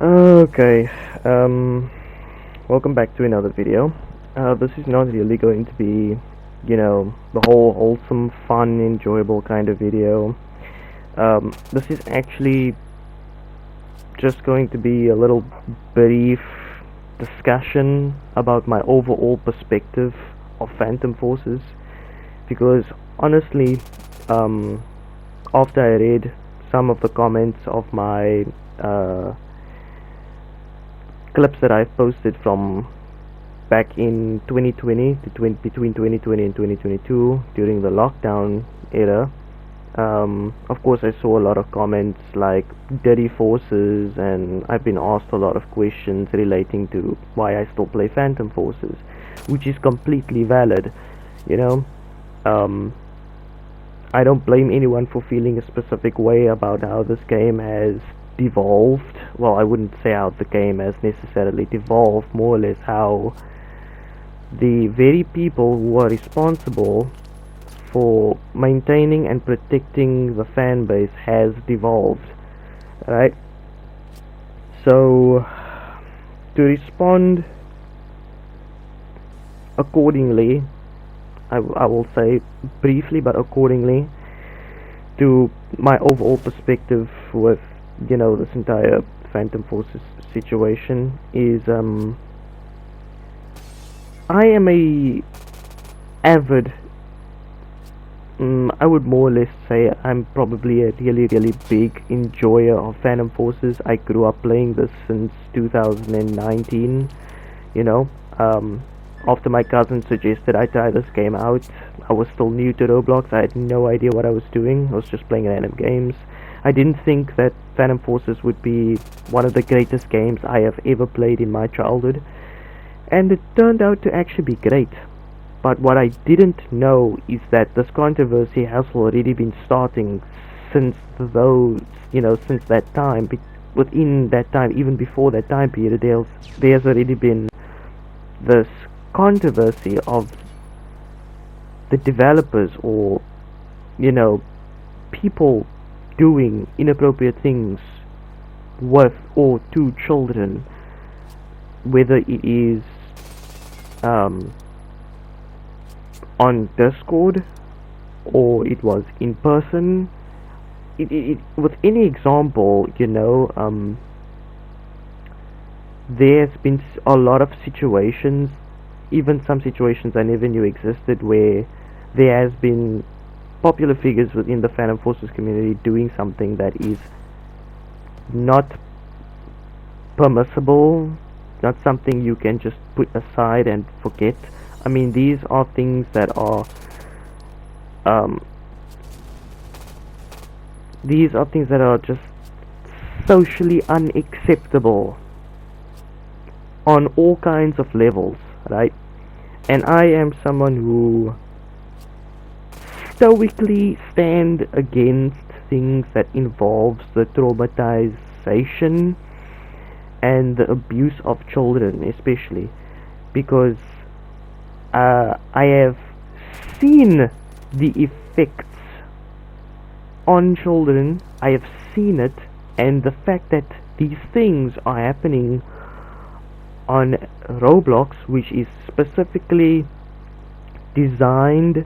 Okay, um, welcome back to another video. This is not really going to be, the whole wholesome, fun, enjoyable kind of video. This is actually just going to be a little brief discussion about my overall perspective of Phantom Forces, because honestly, after I read some of the comments of my clips that I've posted from back in 2020 between 2020 and 2022 during the lockdown era. Of course, I saw a lot of comments like dirty forces, and I've been asked a lot of questions relating to why I still play Phantom Forces, which is completely valid. You know, I don't blame anyone for feeling a specific way about how this game has devolved. Well, I wouldn't say how the game has necessarily devolved, more or less how the very people who are responsible for maintaining and protecting the fan base has devolved, right? So, to respond accordingly, I will say briefly but accordingly to my overall perspective with this entire Phantom Forces situation is I am a avid I would more or less say I'm probably a really big enjoyer of Phantom Forces. I grew up playing this since 2019, you know. After my cousin suggested I try this game out, I was still new to Roblox. I had no idea what I was doing. I was just playing random games. I didn't think that Phantom Forces would be one of the greatest games I have ever played in my childhood, and it turned out to actually be great. But what I didn't know is that this controversy has already been starting since since that time. Within that time, even before that time period, there's already been this controversy of the developers, or people doing inappropriate things with or to children, whether it is on Discord or it was in person. With any example, there's been a lot of situations, even some situations I never knew existed, where there has been popular figures within the Phantom Forces community doing something that is not permissible, not something you can just put aside and forget. I mean, these are things that are just socially unacceptable on all kinds of levels, right? And I am someone who stoically stand against things that involves the traumatization and the abuse of children, especially because I have seen the effects on children. I have seen it, and the fact that these things are happening on Roblox, which is specifically designed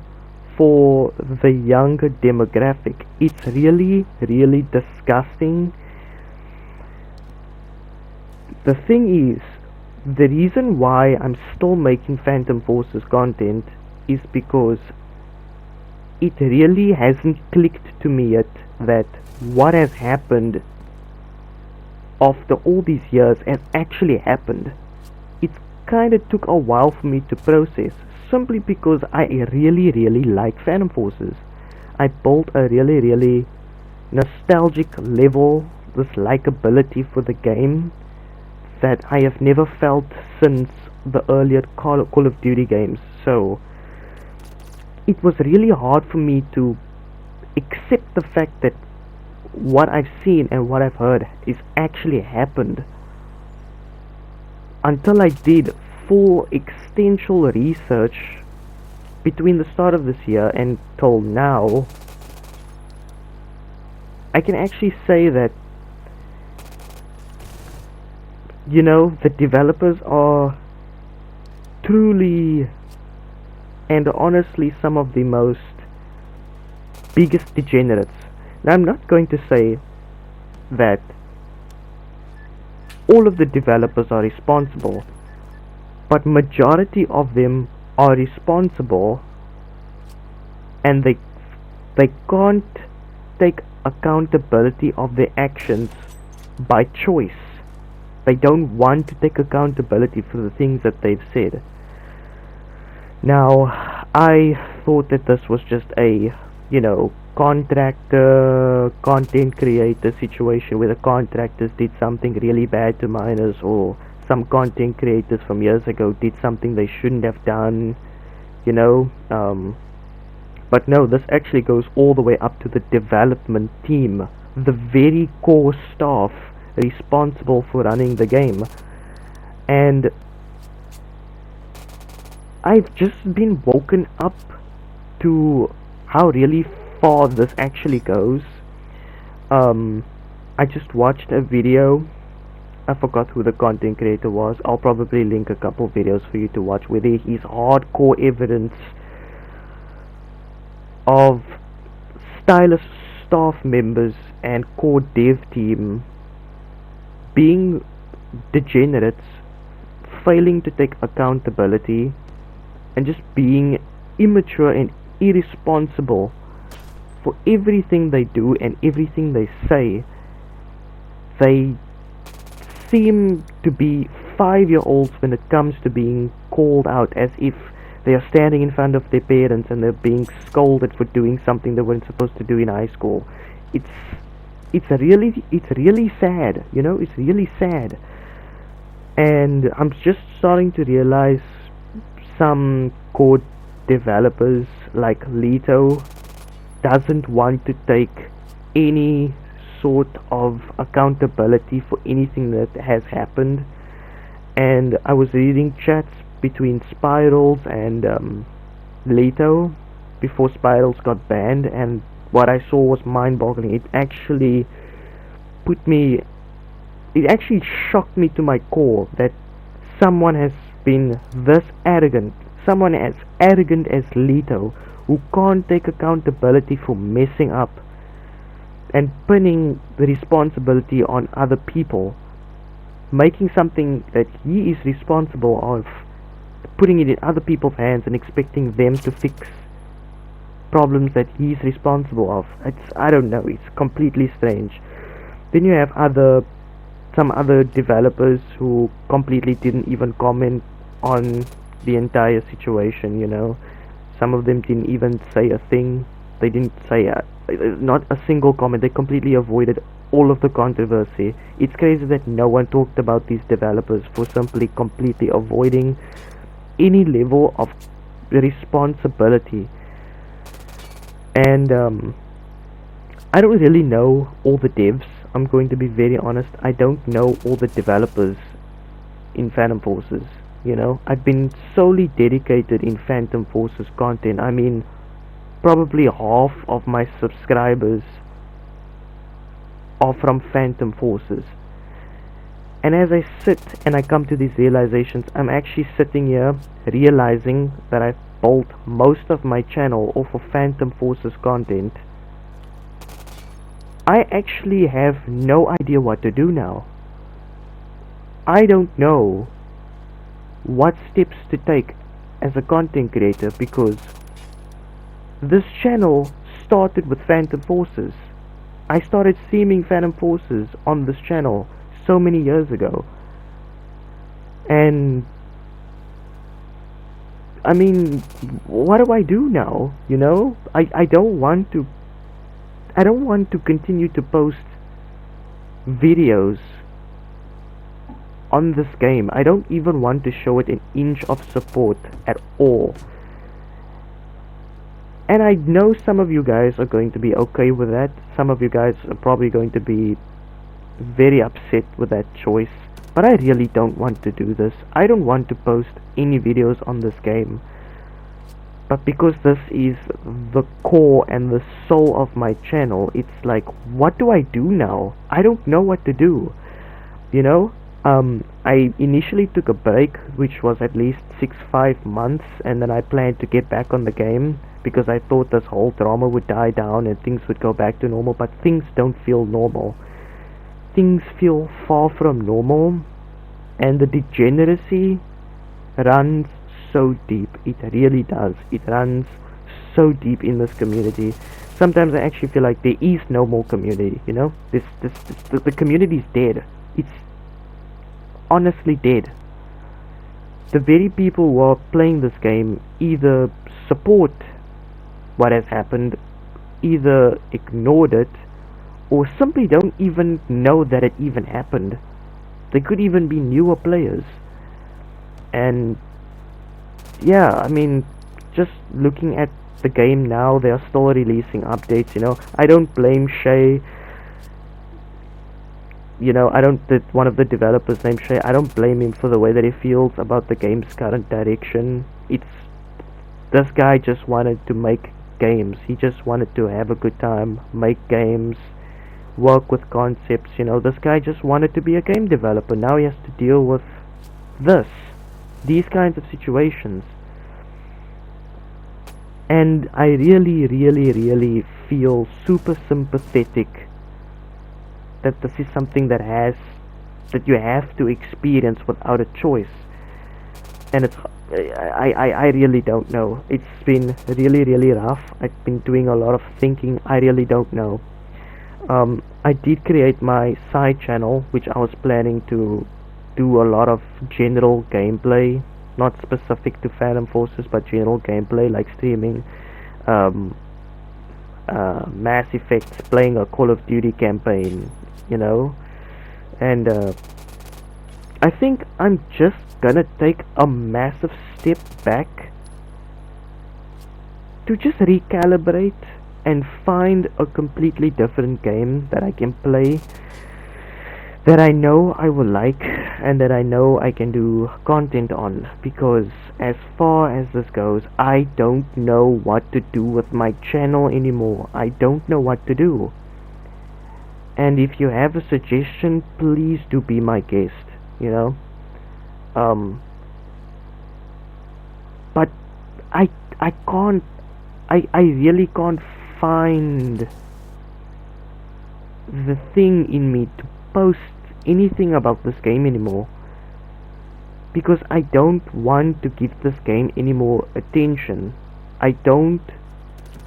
for the younger demographic, it's really disgusting. The thing is, the reason why I'm still making Phantom Forces content is because it really hasn't clicked to me yet that what has happened after all these years has actually happened. It kinda took a while for me to process, simply because I really like Phantom Forces. I built a really nostalgic level, this likability for the game that I have never felt since the earlier Call of Duty games. So it was really hard for me to accept the fact that what I've seen and what I've heard is actually happened, until I did full extensive research between the start of this year and till now. I can actually say that you know, the developers are truly and honestly some of the most biggest degenerates. Now, I'm not going to say that all of the developers are responsible, but majority of them are responsible, and they can't take accountability of their actions by choice. They don't want to take accountability for the things that they've said. Now, I thought that this was just a, you know, contractor, content creator situation where the contractors did something really bad to miners, or some content creators from years ago did something they shouldn't have done, you know. But no, this actually goes all the way up to the development team, the very core staff responsible for running the game. And I've just been woken up to how really far this actually goes. I just watched a video. I forgot who the content creator was. I'll probably link a couple videos for you to watch where there is hardcore evidence of stylist staff members and core dev team being degenerates, failing to take accountability, and just being immature and irresponsible for everything they do and everything they say. They seem to be 5-year-olds when it comes to being called out, as if they are standing in front of their parents and they're being scolded for doing something they weren't supposed to do in high school. It's really sad, you know, it's really sad. And I'm just starting to realize some code developers like Leto doesn't want to take any sort of accountability for anything that has happened. And I was reading chats between Spirals and Leto before Spirals got banned, and what I saw was mind-boggling. It actually shocked me to my core that someone has been this arrogant, someone as arrogant as Leto, who can't take accountability for messing up and pinning the responsibility on other people, making something that he is responsible of, putting it in other people's hands and expecting them to fix problems that he's responsible of. I don't know, it's completely strange. Then you have some other developers who completely didn't even comment on the entire situation, you know. Some of them didn't even say a thing. They didn't say not a single comment. They completely avoided all of the controversy. It's crazy that no one talked about these developers for simply completely avoiding any level of responsibility. And I don't really know all the devs. I'm going to be very honest. I don't know all the developers in Phantom Forces. You know, I've been solely dedicated in Phantom Forces content. I mean, probably half of my subscribers are from Phantom Forces. And as I sit and I come to these realizations, I'm actually sitting here realizing that I've built most of my channel off of Phantom Forces content. I actually have no idea what to do now. I don't know what steps to take as a content creator, because this channel started with Phantom Forces. I started streaming Phantom Forces on this channel so many years ago. And I mean, what do I do now? You know, I don't want to continue to post videos on this game. I don't even want to show it an inch of support at all. And I know some of you guys are going to be okay with that. Some of you guys are probably going to be very upset with that choice. But I really don't want to do this. I don't want to post any videos on this game. But because this is the core and the soul of my channel, it's like, what do I do now? I don't know what to do. You know, I initially took a break, which was at least 5 months, and then I planned to get back on the game because I thought this whole drama would die down and things would go back to normal, but things don't feel normal. Things feel far from normal, and the degeneracy runs so deep. It really does. It runs so deep in this community. Sometimes I actually feel like there is no more community, you know? The community is dead. It's honestly dead. The very people who are playing this game either support what has happened, either ignored it, or simply don't even know that it even happened. They could even be newer players. And yeah, I mean, just looking at the game now, they are still releasing updates, you know. I don't blame Shay. You know, one of the developers named Shay, I don't blame him for the way that he feels about the game's current direction. This guy just wanted to make games. He just wanted to have a good time, make games, work with concepts, you know. This guy just wanted to be a game developer. Now he has to deal with these kinds of situations. And I really, really, really feel super sympathetic that this is something that you have to experience without a choice. And I really don't know. It's been really, really rough. I've been doing a lot of thinking. I really don't know. I did create my side channel, which I was planning to do a lot of general gameplay, not specific to Phantom Forces, but general gameplay, like streaming Mass Effect, playing a Call of Duty campaign, you know. And I think I'm just gonna take a massive step back to just recalibrate and find a completely different game that I can play, that I know I will like, and that I know I can do content on. Because as far as this goes, I don't know what to do with my channel anymore. I don't know what to do. And if you have a suggestion, please do be my guest, you know. But I really can't find the thing in me to post anything about this game anymore, because I don't want to give this game any more attention. I don't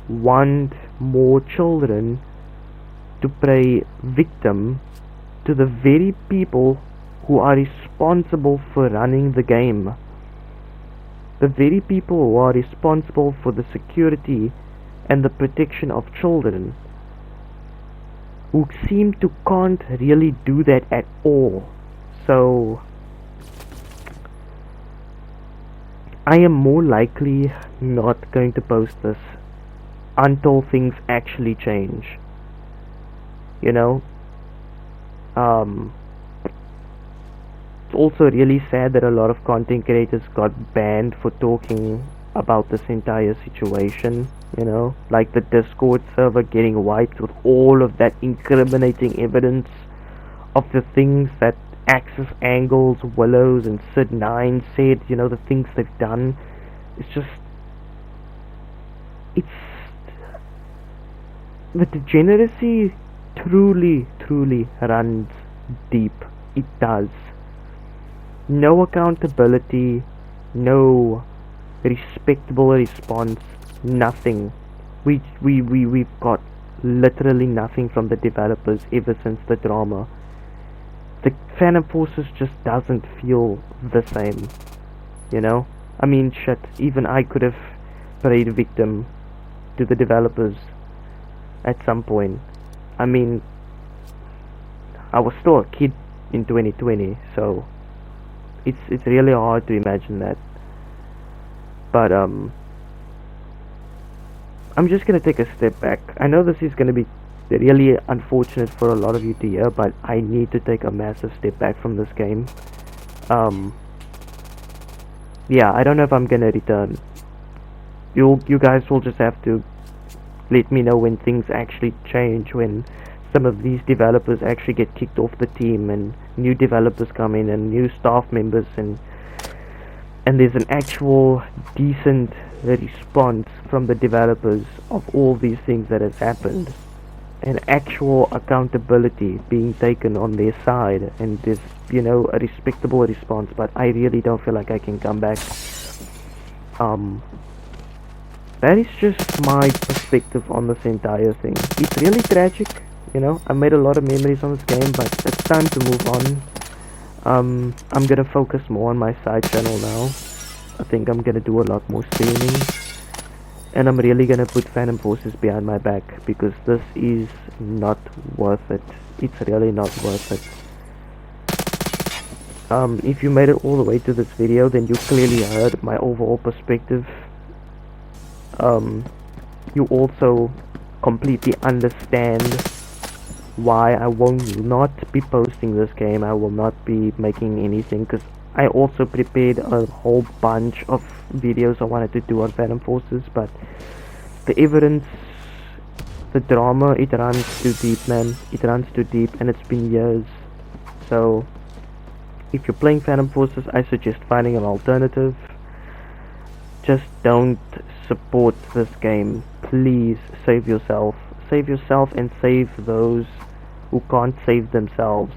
want more children to play victim to the very people who are responsible for running the game, the very people who are responsible for the security and the protection of children, who seem to can't really do that at all. So I am more likely not going to post this until things actually change, you know. It's also really sad that a lot of content creators got banned for talking about this entire situation, you know, like the Discord server getting wiped with all of that incriminating evidence of the things that Axis Angles, Willows, and Sid9 said, you know, the things they've done. It's the degeneracy truly runs deep. It does. No accountability, no respectable response, nothing. We've got literally nothing from the developers ever since the drama. The Phantom Forces just doesn't feel the same, you know. I mean, shit, even I could have played victim to the developers at some point. I mean, I was still a kid in 2020, so it's really hard to imagine that. But I'm just gonna take a step back. I know this is gonna be really unfortunate for a lot of you to hear, but I need to take a massive step back from this game. Yeah, I don't know if I'm gonna return. You guys will just have to let me know when things actually change, when some of these developers actually get kicked off the team and new developers come in and new staff members, and there's an actual decent response from the developers of all these things that has happened, and actual accountability being taken on their side, and there's, you know, a respectable response. But I really don't feel like I can come back. That is just my perspective on this entire thing. It's really tragic, you know. I made a lot of memories on this game, but it's time to move on. I'm gonna focus more on my side channel now. I think I'm gonna do a lot more streaming, and I'm really gonna put Phantom Forces behind my back, because this is not worth it. It's really not worth it. If you made it all the way to this video, then you clearly heard my overall perspective. You also completely understand why I will not be posting this game. I will not be making anything, because I also prepared a whole bunch of videos I wanted to do on Phantom Forces, but the evidence, the drama, it runs too deep, man. It runs too deep, and it's been years. So if you're playing Phantom Forces, I suggest finding an alternative. Just don't support this game. Please save yourself. Save yourself and save those who can't save themselves.